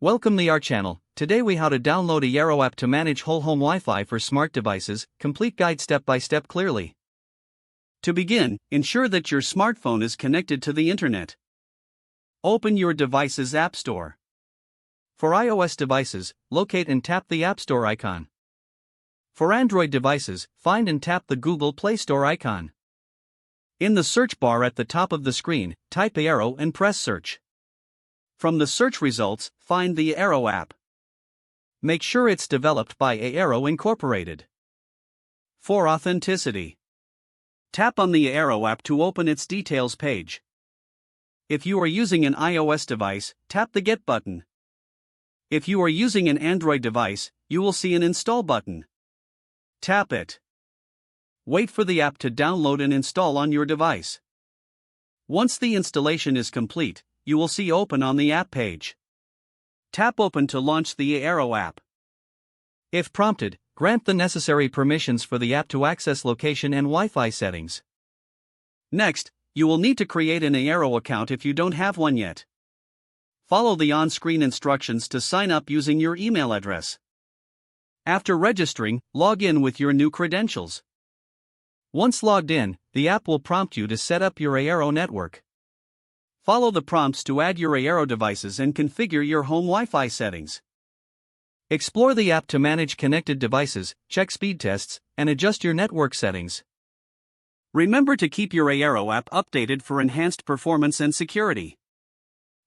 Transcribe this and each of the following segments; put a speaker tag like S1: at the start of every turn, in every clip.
S1: Welcome to our channel. Today we how to download a Eero app to manage whole home Wi-Fi for smart devices. Complete guide step by step clearly. To begin, ensure that your smartphone is connected to the internet. Open your device's App Store. For iOS devices, locate and tap the App Store icon. For Android devices, find and tap the Google Play Store icon. In the search bar at the top of the screen, type Eero and press search. From the search results, find the Eero app. Make sure it's developed by Eero Incorporated. For authenticity, tap on the Eero app to open its details page. If you are using an iOS device, tap the Get button. If you are using an Android device, you will see an Install button. Tap it. Wait for the app to download and install on your device. Once the installation is complete, you will see Open on the app page. Tap Open to launch the Eero app. If prompted, grant the necessary permissions for the app to access location and Wi-Fi settings. Next, you will need to create an Eero account if you don't have one yet. Follow the on-screen instructions to sign up using your email address. After registering, log in with your new credentials. Once logged in, the app will prompt you to set up your Eero network. Follow the prompts to add your Eero devices and configure your home Wi-Fi settings. Explore the app to manage connected devices, check speed tests, and adjust your network settings. Remember to keep your Eero app updated for enhanced performance and security.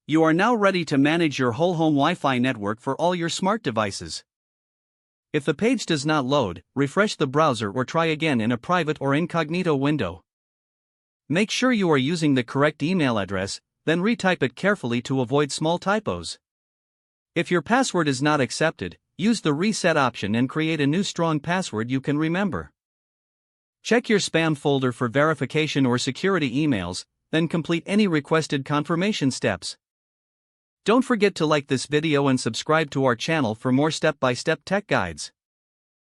S1: You are now ready to manage your whole home Wi-Fi network for all your smart devices. If the page does not load, refresh the browser or try again in a private or incognito window. Make sure you are using the correct email address, then retype it carefully to avoid small typos. If your password is not accepted, use the reset option and create a new strong password you can remember. Check your spam folder for verification or security emails, then complete any requested confirmation steps. Don't forget to like this video and subscribe to our channel for more step-by-step tech guides.